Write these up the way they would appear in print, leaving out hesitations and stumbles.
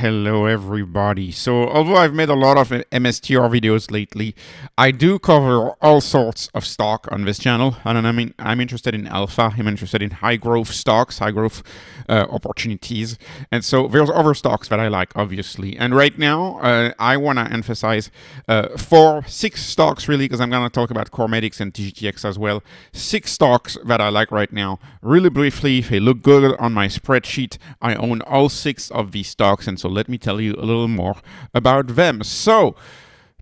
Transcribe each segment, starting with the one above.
Hello everybody. So although I've made a lot of MSTR videos lately, I do cover all sorts of stock on this channel. And I'm interested in alpha, I'm interested in high growth stocks, high growth opportunities. And so there's other stocks that I like, obviously. And right now, I want to emphasize 6 stocks really, because I'm going to talk about CorMedix and TGTX as well. 6 stocks that I like right now. Really briefly, if they look good on my spreadsheet, I own all 6 of these stocks. And so let me tell you a little more about them. So,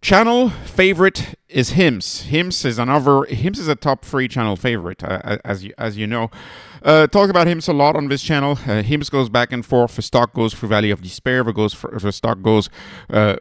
channel favorite is HIMS. HIMS is a top 3 channel favorite, as you know. Talk about HIMS a lot on this channel. HIMS goes back and forth. The stock goes through Valley of Despair. The stock goes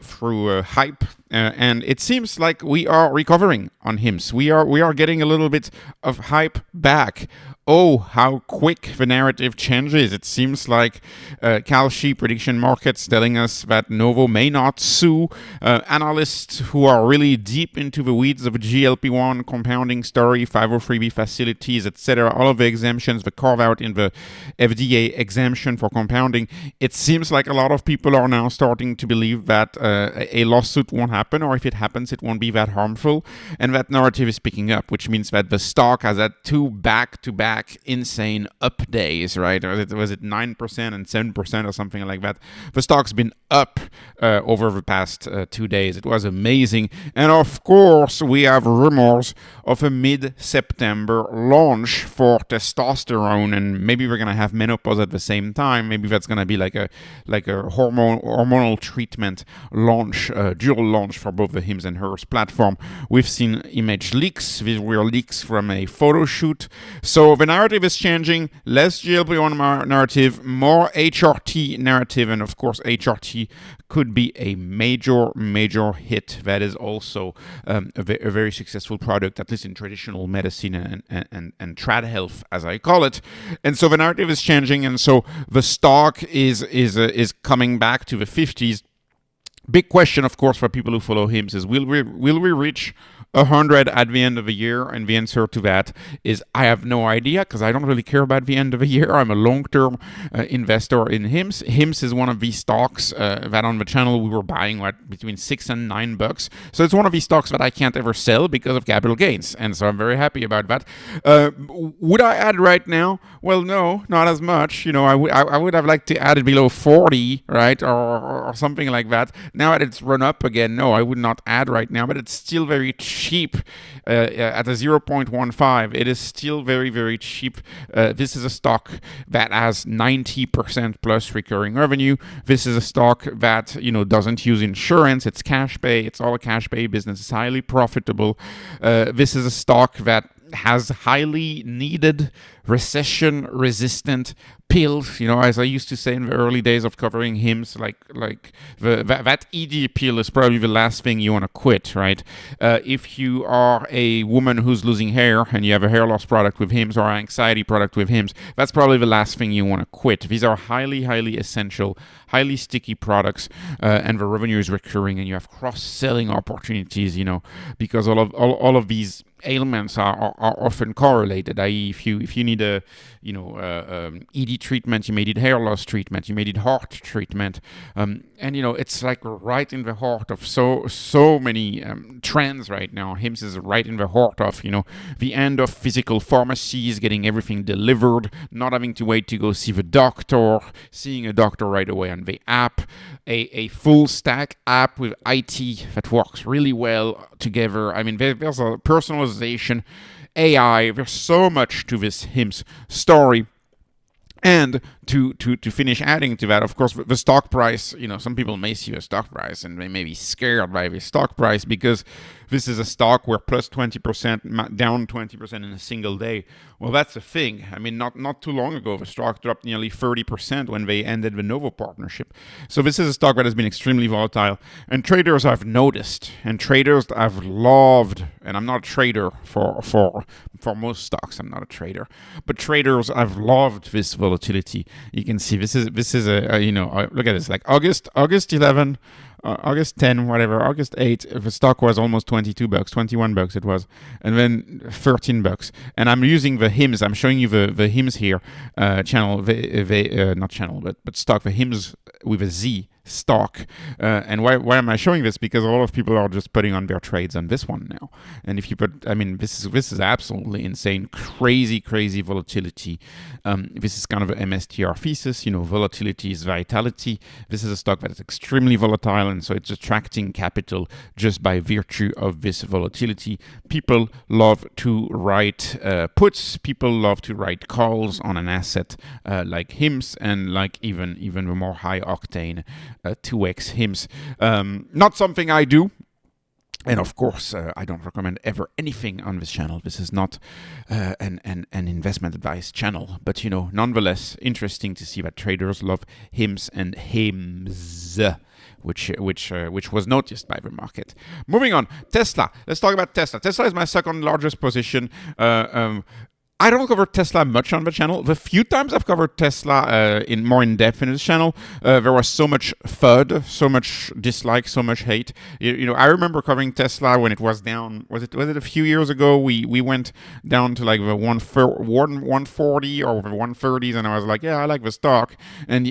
through hype. And it seems like we are recovering on HIMS. We are getting a little bit of hype back. Oh, how quick the narrative changes. It seems like Kalshi prediction markets telling us that Novo may not sue. Analysts who are really deep into the weeds of GLP-1 compounding story, 503B facilities, etc., all of the exemptions, the carve-out in the FDA exemption for compounding, it seems like a lot of people are now starting to believe that a lawsuit won't happen, or if it happens, it won't be that harmful. And that narrative is picking up, which means that the stock has had 2 back-to-back insane up days, right? Or was it 9% and 7% or something like that? The stock's been up over the past 2 days. It was amazing. And of course, we have rumors of a mid-September launch for testosterone, and maybe we're going to have menopause at the same time. Maybe that's going to be like a hormonal treatment launch, dual launch for both the HIMS and HERS platform. We've seen image leaks. These were leaks from a photo shoot. So the narrative is changing. Less GLP-1 narrative, more HRT narrative, and of course HRT could be a major hit. That is also a very successful product, at least in traditional medicine and trad health, as I call it. And so the narrative is changing, and so the stock is coming back to the 50s. Big question, of course, for people who follow HIMS is, will we reach 100 at the end of the year? And the answer to that is I have no idea, because I don't really care about the end of the year. I'm a long-term investor in HIMS. HIMS is one of these stocks that on the channel we were buying between $6 and $9. So it's one of these stocks that I can't ever sell because of capital gains. And so I'm very happy about that. Would I add right now? Well, no, not as much. You know, I would have liked to add it below 40, right? Or something like that. Now that it's run up again, no, I would not add right now, but it's still very cheap at a 0.15. It is still very cheap. This is a stock that has 90% plus recurring revenue. This is a stock that, doesn't use insurance. It's cash pay. It's all a cash pay business. It's highly profitable. This is a stock that has highly needed recession-resistant pills, as I used to say in the early days of covering HIMS, that ED pill is probably the last thing you want to quit, right? If you are a woman who's losing hair and you have a hair loss product with HIMS or an anxiety product with HIMS, that's probably the last thing you want to quit. These are highly essential, highly sticky products, and the revenue is recurring, and you have cross-selling opportunities, because all of these ailments are often correlated. I.e., if you need a ED treatment, you may need hair loss treatment, you may need heart treatment, and it's like right in the heart of so many trends right now. HIMS is right in the heart of the end of physical pharmacies, getting everything delivered, not having to wait to go see the doctor, seeing a doctor right away on the app, a full stack app with IT that works really well together. I mean, there's a personalization, AI, there's so much to this HIMS story. And to finish adding to that, of course, the stock price, some people may see a stock price and they may be scared by the stock price because this is a stock where plus 20%, down 20% in a single day. Well, that's a thing. I mean, not too long ago, the stock dropped nearly 30% when they ended the Novo partnership. So this is a stock that has been extremely volatile. And traders have noticed, and traders have loved, and I'm not a trader for most stocks, I'm not a trader, but traders have loved this volatility. You can see this is look at this, like August 11, August 10, whatever, August 8, the stock was almost $22, $21 it was, and then $13. And I'm using the HIMS. I'm showing you the HIMS here, channel, not channel, but stock, the HIMS with a Z, stock. And why am I showing this? Because a lot of people are just putting on their trades on this one now. And if you put, I mean, this is absolutely insane, crazy volatility. This is kind of an MSTR thesis. Volatility is vitality. This is a stock that is extremely volatile, and so it's attracting capital just by virtue of this volatility. People love to write puts. People love to write calls on an asset like HIMS, and like even the more high octane 2x HIMS. Not something I do. And of course, I don't recommend ever anything on this channel. This is not an investment advice channel. But, nonetheless, interesting to see that traders love HIMS and HIMS, which was noticed by the market. Moving on, Tesla. Let's talk about Tesla. Tesla is my second largest position. I don't cover Tesla much on the channel. The few times I've covered Tesla more in depth in this channel, there was so much FUD, so much dislike, so much hate. I remember covering Tesla when it was down. Was it a few years ago? We went down to like the 140 or the 130s, and I was like, yeah, I like the stock. And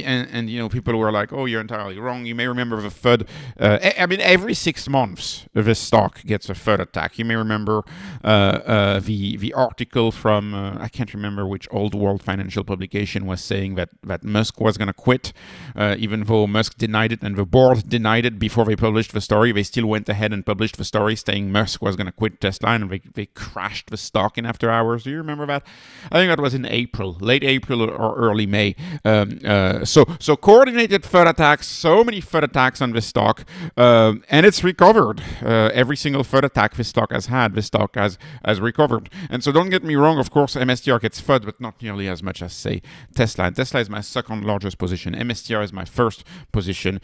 people were like, oh, you're entirely wrong. You may remember the FUD. Every 6 months the stock gets a FUD attack. You may remember the article from. I can't remember which old world financial publication was saying that Musk was going to quit, even though Musk denied it and the board denied it before they published the story. They still went ahead and published the story saying Musk was going to quit Tesla, and they crashed the stock in after hours. Do you remember that? I think that was in April, late April or early May. So coordinated FUD attacks, so many FUD attacks on this stock, and it's recovered. Every single FUD attack this stock has had, this stock has recovered. And so don't get me wrong, of course, MSTR gets FUD, but not nearly as much as, say, Tesla. And Tesla is my second largest position. MSTR is my first position.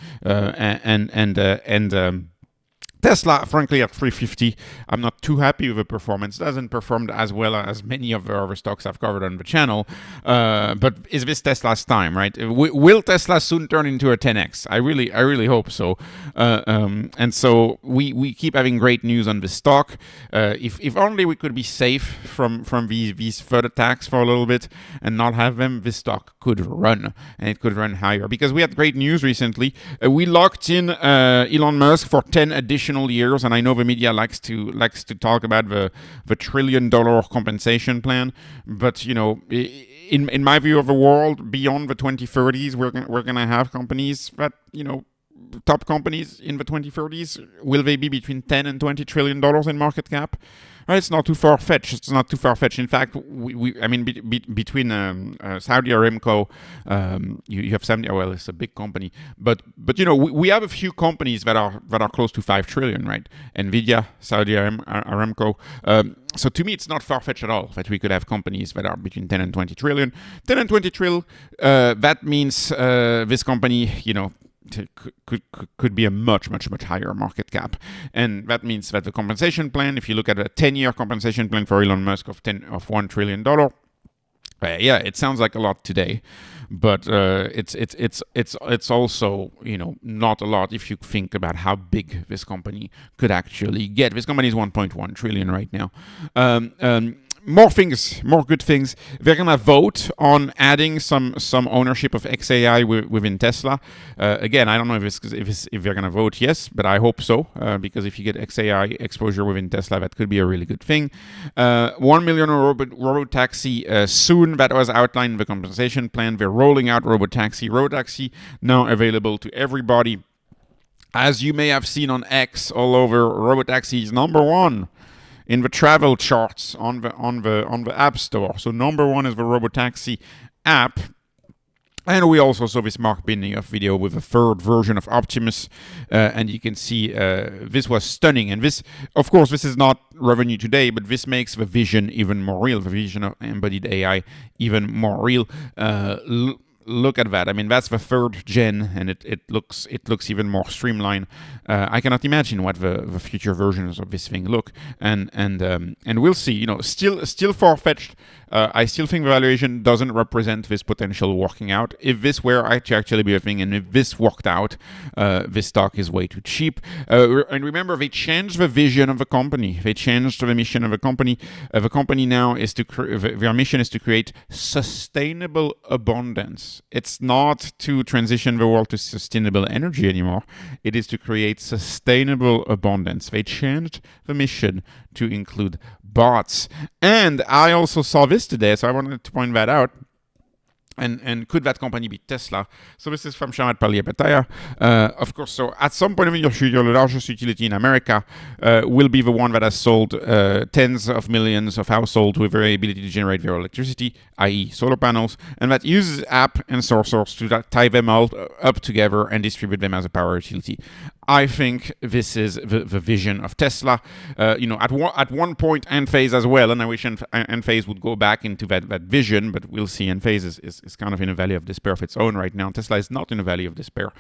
Tesla, frankly, at 350, I'm not too happy with the performance. It hasn't performed as well as many of the other stocks I've covered on the channel. But is this Tesla's time, right? Will Tesla soon turn into a 10x? I really hope so. And so we keep having great news on the stock. If only we could be safe from these FUD attacks for a little bit and not have them, this stock could run, and it could run higher. Because we had great news recently. We locked in Elon Musk for 10 additional years, and I know the media likes to talk about the $1 trillion compensation plan, but in my view of the world, beyond the 2030s, we're gonna have companies that top companies in the 2030s, will they be between 10 and $20 trillion in market cap? Right, it's not too far-fetched. In fact, between Saudi Aramco, you have Saudi. Well, it's a big company, but we have a few companies that are close to 5 trillion, right? Nvidia, Saudi Aramco. So to me, it's not far-fetched at all that we could have companies that are between 10 and 20 trillion. 10 and 20 trillion. That means this company, could be a much higher market cap, and that means that the compensation plan, if you look at a 10-year compensation plan for Elon Musk of $1 trillion, it sounds like a lot today, but it's also not a lot if you think about how big this company could actually get. This company is 1.1 trillion right now. More good things. They're gonna vote on adding some ownership of XAI within Tesla. Again, I don't know if they're gonna vote yes, but I hope so, because if you get XAI exposure within Tesla, that could be a really good thing. 1 million robotaxi soon. That was outlined in the compensation plan. They're rolling out robotaxi. Robotaxi now available to everybody. As you may have seen on X all over, robotaxi is number one in the travel charts on the App Store. So number one is the robotaxi app. And we also saw this Mark Benioff video with a third version of Optimus, and you can see this was stunning. And this, of course, this is not revenue today, but this makes the vision even more real, the vision of embodied AI even more real. Look at that. I mean, that's the third gen, and it looks even more streamlined. I cannot imagine what the future versions of this thing look, and we'll see. Still far-fetched. I still think the valuation doesn't represent this potential working out. If this were to actually be a thing, and if this worked out, this stock is way too cheap. And remember, they changed the vision of the company. They changed the mission of the company. The company now is their mission is to create sustainable abundance. goals. It's not to transition the world to sustainable energy anymore. It is to create sustainable abundance. They changed the mission to include bots. And I also saw this today, so I wanted to point that out. And could that company be Tesla? So this is from Shamat Palihapitiya. Of course, so at some point in the future, the largest utility in America will be the one that has sold tens of millions of households with their ability to generate their electricity, i.e. solar panels, and that uses app and source to tie them all up together and distribute them as a power utility. I think this is the vision of Tesla. At one point, Enphase as well, and I wish Enphase would go back into that vision, but we'll see. Enphase is kind of in a valley of despair of its own right now. Tesla is not in a valley of despair.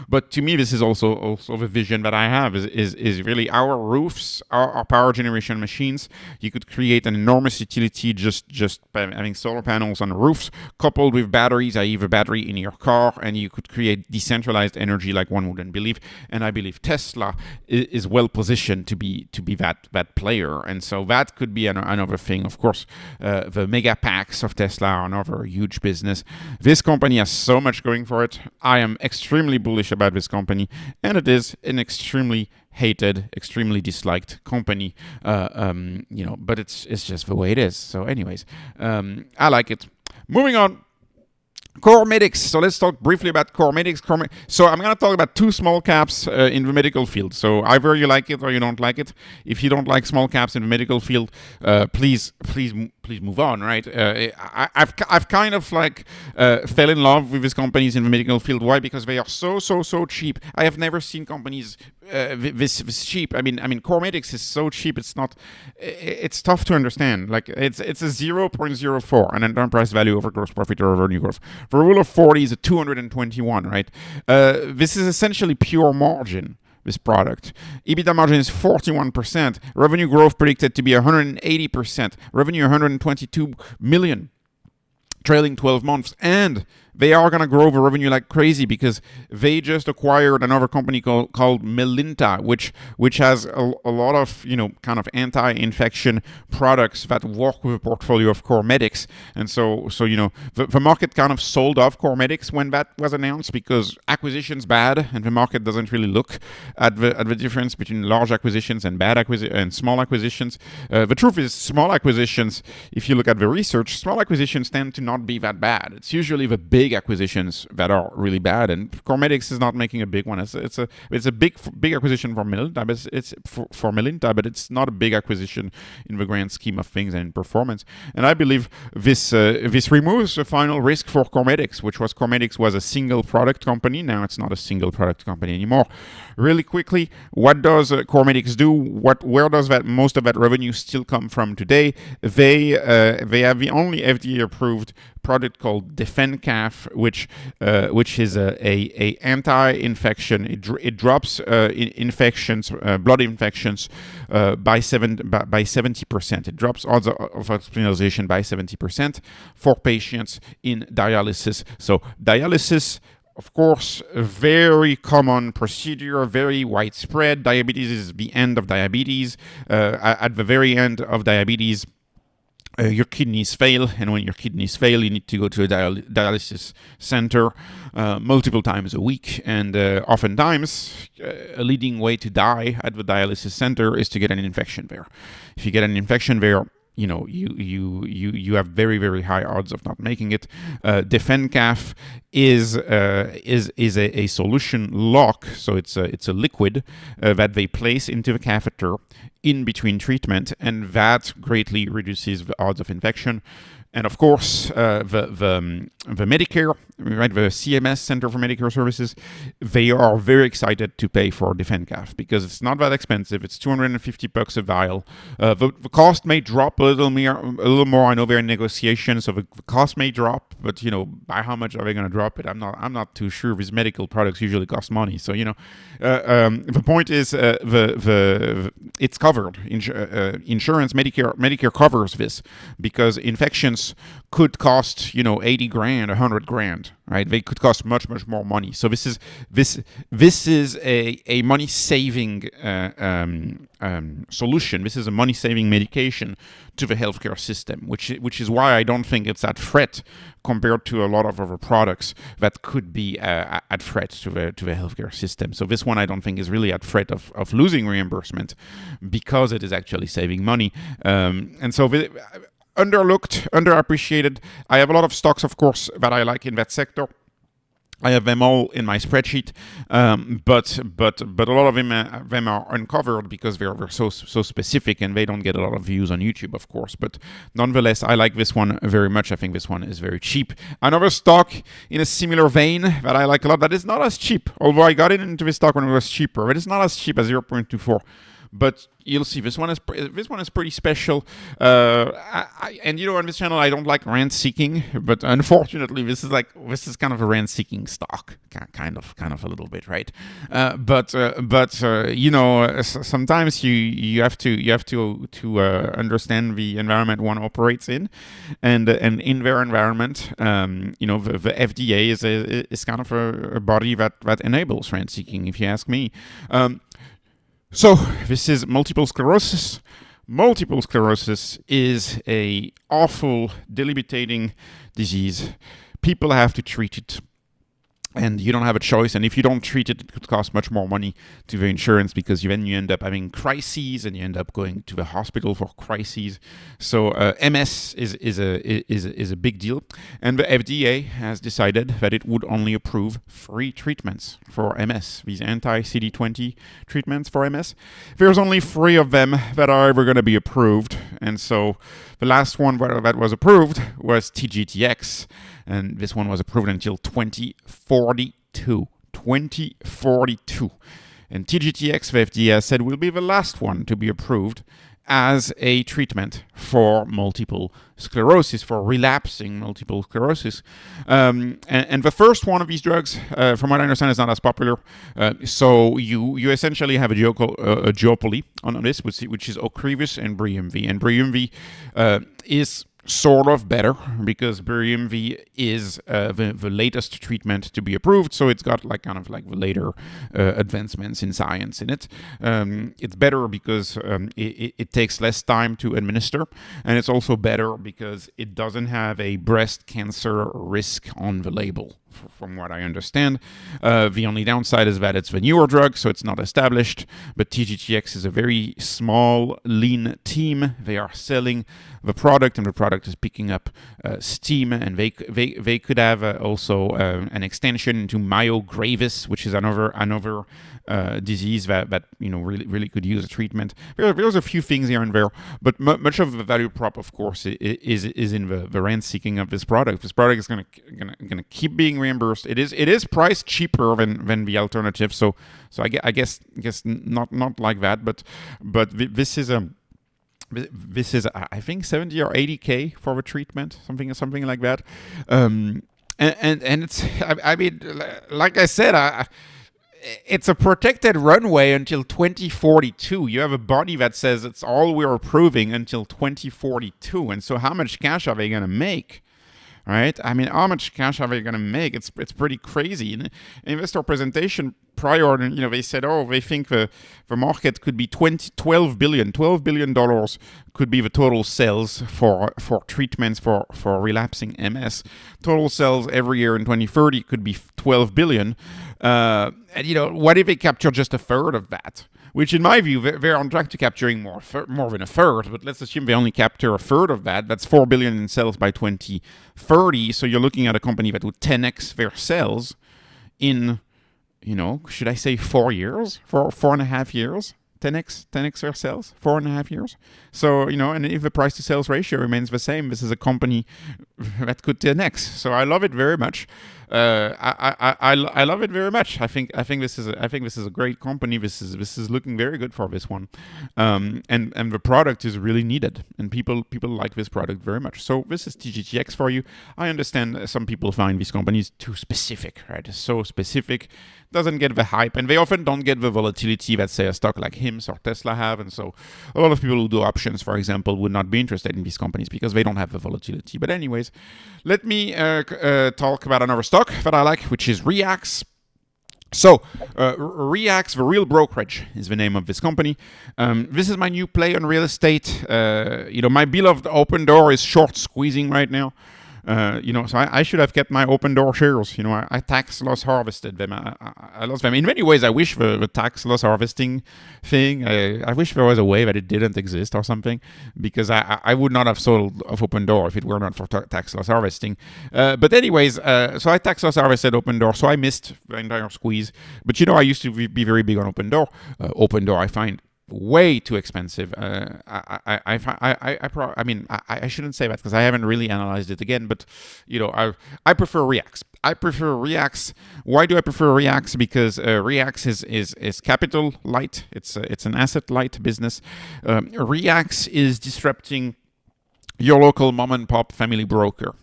But to me, this is also the vision that I have, is really our roofs, our power generation machines. You could create an enormous utility just by having solar panels on the roofs, coupled with batteries, i.e. the battery in your car, and you could create decentralized energy like one wouldn't believe. And I believe Tesla is well positioned to be that player, and so that could be another thing. Of course, the mega packs of Tesla are another huge business. This company has so much going for it. I am extremely bullish about this company, and it is an extremely hated, extremely disliked company. But it's just the way it is. So, anyways, I like it. Moving on. CorMedix. So let's talk briefly about CorMedix. So I'm going to talk about two small caps in the medical field. So either you like it or you don't like it. If you don't like small caps in the medical field, please move on, right? I've kind of fell in love with these companies in the medical field. Why? Because they are so cheap. I have never seen companies this cheap. I mean, CorMedix is so cheap. It's tough to understand. Like it's a 0.04 an enterprise value over gross profit or revenue growth. The rule of 40 is a 221, right? This is essentially pure margin. This product. EBITDA margin is 41%. Revenue growth predicted to be 180%. Revenue 122 million. Trailing 12 months. And they are going to grow the revenue like crazy because they just acquired another company called Melinta, which has a lot of, kind of anti-infection products that work with a portfolio of CorMedix. And so the market kind of sold off CorMedix when that was announced because acquisition's bad and the market doesn't really look at the difference between large acquisitions and and small acquisitions. The truth is, small acquisitions, if you look at the research, small acquisitions tend to not be that bad. It's usually the big acquisitions that are really bad, and CorMedix is not making a big one. It's a big acquisition for Melinta, but it's for Melinta, but it's not a big acquisition in the grand scheme of things and in performance. And I believe this removes the final risk for CorMedix, CorMedix was a single product company. Now it's not a single product company anymore. Really quickly, what does CorMedix do? Where does most of that revenue still come from today? They have the only FDA approved product called DefenCath, which is a anti-infection. It drops infections, blood infections by 70%. It drops odds of hospitalization by 70% for patients in dialysis. So dialysis, of course, a very common procedure, very widespread. Diabetes is the end of diabetes. At the very end of diabetes, your kidneys fail, and when your kidneys fail, you need to go to a dialysis center multiple times a week, and oftentimes a leading way to die at the dialysis center is to get an infection there. If you get an infection there, you have very, very high odds of not making it. DefenCath is a solution lock, so it's a liquid that they place into the catheter in between treatment, and that greatly reduces the odds of infection. And of course, the Medicare, right, the CMS, Center for Medicare Services, they are very excited to pay for DefenCath because it's not that expensive. It's $250 a vial. The cost may drop a little more. I know they're in negotiations, so the cost may drop, but by how much are they going to drop it? I'm not too sure. These medical products usually cost money, so the point is it's covered. Insurance, Medicare covers this because infections could cost $80,000, $100,000. reimbursement, right? They could cost much more money. So this is a money saving solution. This is a money saving medication to the healthcare system, which is why I don't think it's at threat compared to a lot of other products that could be at threat to the healthcare system. So this one I don't think is really at threat of losing reimbursement because it is actually saving money. And so underlooked, underappreciated. I have a lot of stocks, of course, that I like in that sector. I have them all in my spreadsheet, but a lot of them are uncovered because they're so specific and they don't get a lot of views on YouTube, of course. But nonetheless, I like this one very much. I think this one is very cheap. Another stock in a similar vein that I like a lot that is not as cheap, although I got into this stock when it was cheaper, but it's not as cheap as 0.24. But you'll see, this one is pretty special. And on this channel, I don't like rent seeking, but unfortunately, this is kind of a rent seeking stock, kind of a little bit, right? But sometimes you have to understand the environment one operates in, and in their environment, the FDA is kind of a body that enables rent seeking, if you ask me. So this is multiple sclerosis. Multiple sclerosis is a awful, debilitating disease. People have to treat it, and you don't have a choice. And if you don't treat it, it could cost much more money to the insurance because then you end up having crises and you end up going to the hospital for crises. So MS is a big deal, and the FDA has decided that it would only approve 3 treatments for MS. These anti-CD20 treatments for MS. There's only 3 of them that are ever going to be approved, and so the last one that was approved was TGTX. And this one was approved until 2042. 2042. And TGTX, the FDA has said, will be the last one to be approved as a treatment for multiple sclerosis, for relapsing multiple sclerosis. And the first one of these drugs, from what I understand, is not as popular. So you essentially have a duopoly on this, which is Ocrevus and Briumvi. And Briumvi is sort of better because Briumvi is the latest treatment to be approved, so it's got the later advancements in science in it. It's better because it takes less time to administer, and it's also better because it doesn't have a breast cancer risk on the label, from what I understand. The only downside is that it's the newer drug, so it's not established, but TGTX is a very small, lean team. They are selling the product, and the product is picking up steam, and they could have also an extension into myogravus, which is another disease that really could use a treatment. There's a few things here and there, but much of the value prop, of course, is in the rent seeking of this product. This product is gonna keep being reimbursed. It is priced cheaper than the alternative, so I guess not like that, but this is I think 70 or 80K for the treatment, something like that. And it's, I mean, like I said, it's a protected runway until 2042. You have a body that says it's all we're approving until 2042. And so how much cash are they going to make? Right? I mean, how much cash are they going to make? It's pretty crazy. In investor presentation prior, they said, they think the market could be $12 billion could be the total sales for treatments for relapsing MS. Total sales every year in 2030 could be $12 billion. And what if they capture just a third of that? Which, in my view, they're on track to capturing more than a third. But let's assume they only capture a third of that. That's $4 billion in sales by 2030. So you're looking at a company that would 10x their sales in, should I say 4 years? 4.5 years? 10x their sales, 4.5 years. So, and if the price to sales ratio remains the same, this is a company that could 10x. So I love it very much. I love it very much. I think this is a great company. This is looking very good for this one, and the product is really needed, and people like this product very much. So this is TGTX for you. I understand some people find these companies too specific, right? It's so specific, doesn't get the hype, and they often don't get the volatility that say a stock like HIMS or Tesla have, and so a lot of people who do options, for example, would not be interested in these companies because they don't have the volatility. But anyways, anyways, let me talk about another stock that I like, which is REAX. So, REAX, the Real Brokerage is the name of this company. This is my new play on real estate. My beloved Open Door is short squeezing right now. So I should have kept my Open Door shares. I tax loss harvested them. I lost them. In many ways, I wish the tax loss harvesting thing, I wish there was a way that it didn't exist or something, because I would not have sold of Open Door if it were not for tax loss harvesting. But anyways, so I tax loss harvested Open Door, so I missed the entire squeeze. But I used to be very big on Open Door. Open Door, I find way too expensive. I shouldn't say that because I haven't really analyzed it again, but I prefer REAX. Why do I prefer REAX? Because REAX is capital light. It's an asset light business. REAX is disrupting your local mom and pop family broker.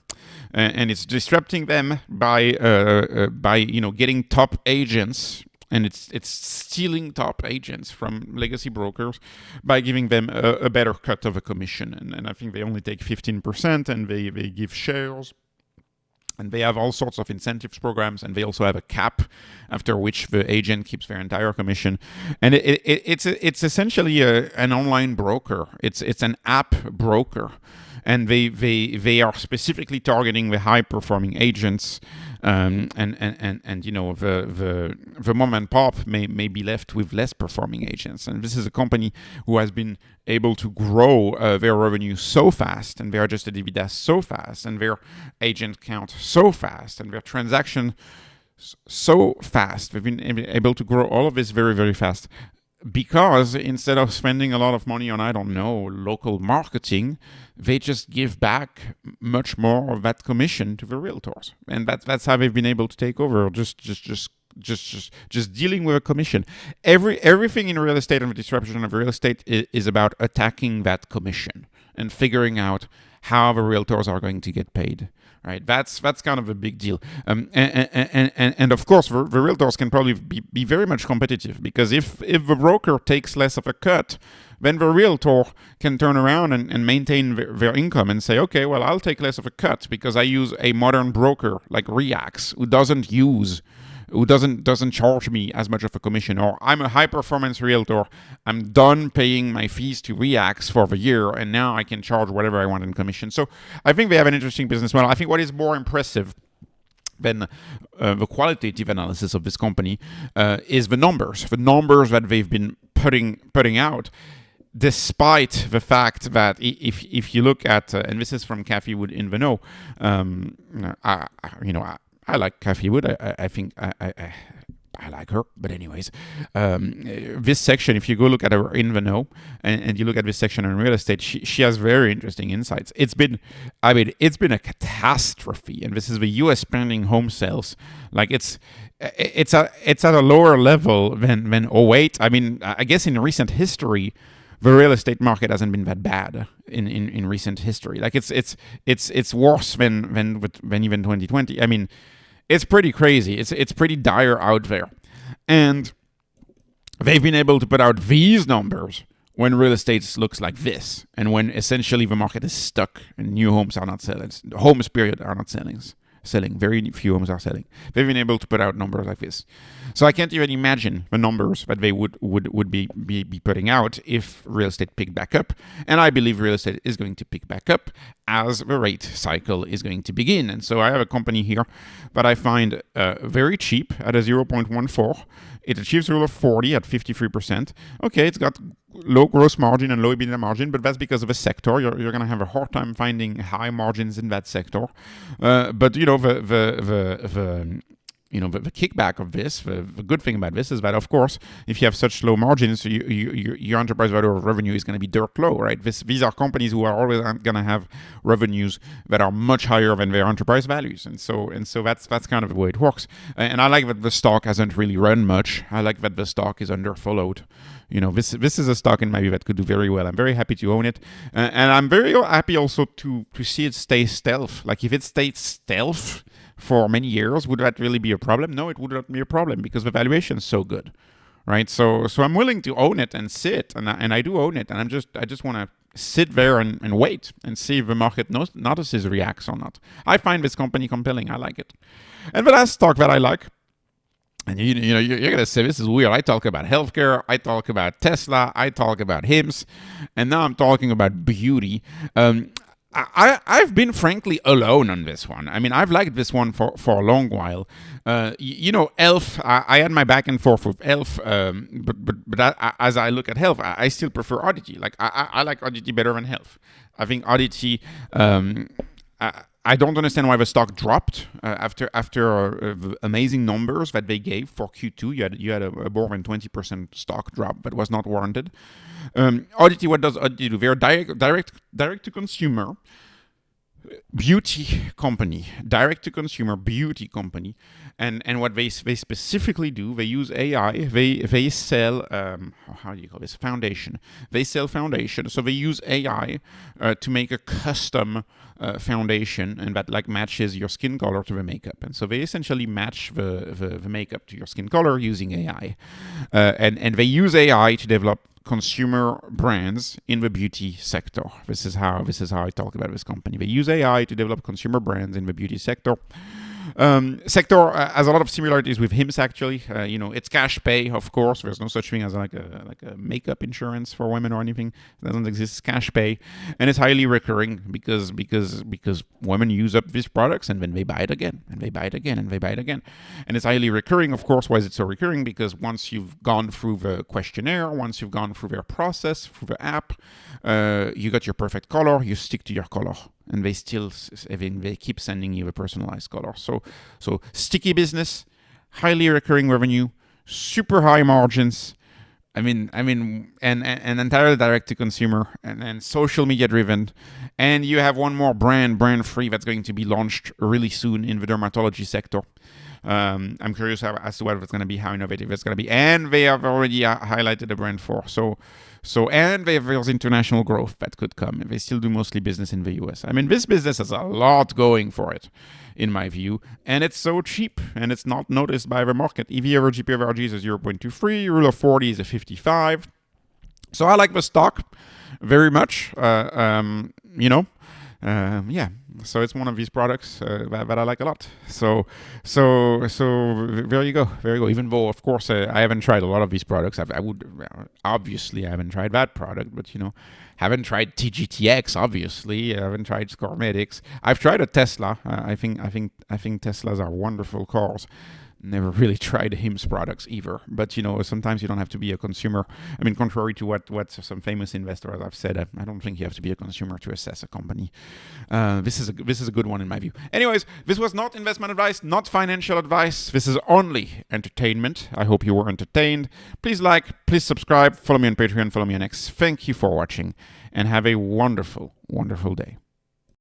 And it's disrupting them by getting top agents. And it's stealing top agents from legacy brokers by giving them a better cut of a commission. And I think they only take 15%, and they give shares. And they have all sorts of incentives programs, and they also have a cap after which the agent keeps their entire commission. And it's essentially an online broker. It's an app broker. And they are specifically targeting the high performing agents, and the mom and pop may be left with less performing agents. And this is a company who has been able to grow their revenue so fast, and their adjusted EBITDA so fast, and their agent count so fast, and their transaction so fast. They've been able to grow all of this very, very fast, because instead of spending a lot of money on, local marketing, they just give back much more of that commission to the realtors. And that's how they've been able to take over, just dealing with a commission. Everything in real estate and the disruption of real estate is about attacking that commission and figuring out how the realtors are going to get paid. Right, that's kind of a big deal, and of course the realtors can probably be very much competitive, because if the broker takes less of a cut, then the realtor can turn around and maintain their income and say, okay, well, I'll take less of a cut because I use a modern broker like REAX who doesn't charge me as much of a commission, or I'm a high performance realtor, I'm done paying my fees to REAX for the year, and now I can charge whatever I want in commission. So I think they have an interesting business model. I think what is more impressive than the qualitative analysis of this company is the numbers that they've been putting out, despite the fact that if you look at, and this is from Kathy Wood in the Know, I like Kathy Wood. I think I like her. But anyways, this section, if you go look at her in the Know, and you look at this section on real estate, she has very interesting insights. It's been a catastrophe, and this is the U.S. pending home sales. Like it's at a lower level than 2008. I guess in recent history, the real estate market hasn't been that bad in recent history. Like it's worse than even 2020. It's pretty crazy. It's pretty dire out there. And they've been able to put out these numbers when real estate looks like this, and when essentially the market is stuck and new homes are not selling, homes period are not selling. Very few homes are selling. They've been able to put out numbers like this. So I can't even imagine the numbers that they would be putting out if real estate picked back up. And I believe real estate is going to pick back up as the rate cycle is going to begin. And so I have a company here that I find very cheap at a 0.14. It achieves Rule of 40 at 53%. Okay, it's got low gross margin and low EBITDA margin, but that's because of a sector. You're going to have a hard time finding high margins in that sector. But the kickback of this, the good thing about this is that, of course, if you have such low margins, your enterprise value of revenue is going to be dirt low, right? These are companies who are always going to have revenues that are much higher than their enterprise values, and so that's kind of the way it works. And I like that the stock hasn't really run much. I like that the stock is underfollowed. This is a stock in my view that could do very well. I'm very happy to own it, and I'm very happy also to see it stay stealth. Like if it stayed stealth for many years, would that really be a problem? No, it would not be a problem because the valuation is so good, right? So I'm willing to own it and sit, and I do own it, and I just want to sit there and wait and see if the market notices REAX or not. I find this company compelling. I like it. And the last stock that I like, and you're going to say this is weird. I talk about healthcare, I talk about Tesla, I talk about HIMS, and now I'm talking about beauty. I've been frankly alone on this one. I mean, I've liked this one for a long while. Elf, I had my back and forth with Elf, but as I look at Health, I still prefer Oddity. Like, I like Oddity better than Health. I think Oddity, I don't understand why the stock dropped after the amazing numbers that they gave for Q2. You had a more than 20% stock drop that was not warranted. Oddity, what does Oddity do? They're direct to consumer beauty company, direct to consumer beauty company, and what they specifically do, they use AI. They sell how do you call this, foundation. They sell foundation, so they use AI to make a custom foundation, and that like matches your skin color to the makeup. And so they essentially match the makeup to your skin color using AI, and they use AI to develop consumer brands in the beauty sector. This is how I talk about this company. They use AI to develop consumer brands in the beauty sector. Sector has a lot of similarities with HIMS actually. It's cash pay, of course. There's no such thing as like a makeup insurance for women or anything. It doesn't exist. It's cash pay, and it's highly recurring because women use up these products and then they buy it again and they buy it again and they buy it again, and it's highly recurring. Of course, why is it so recurring? Because once you've gone through the questionnaire, once you've gone through their process, through the app, you got your perfect color. You stick to your color. And they keep sending you a personalized color. So sticky business, highly recurring revenue, super high margins. And entirely direct to consumer, and social media driven. And you have one more brand free, that's going to be launched really soon in the dermatology sector. I'm curious as to what it's going to be, how innovative it's going to be. And they have already highlighted the brand for. And there's international growth that could come. They still do mostly business in the US. I mean, this business has a lot going for it, in my view. And it's so cheap, and it's not noticed by the market. EV over GP over RG is a 0.23. Rule of 40 is a 55. So I like the stock very much. So it's one of these products that I like a lot. So there you go. Even though, of course, I haven't tried a lot of these products. I haven't tried that product, but haven't tried TGTX. Obviously, I haven't tried CorMedix. I've tried a Tesla. I think Teslas are wonderful cars. Never really tried HIMS products either, but sometimes you don't have to be a consumer. I mean, contrary to what some famous investors have said, I don't think you have to be a consumer to assess a company. This is a good one in my view. Anyways, this was not investment advice, not financial advice. This is only entertainment. I hope you were entertained. Please please subscribe, follow me on Patreon, follow me on X. Thank you for watching, and have a wonderful, wonderful day.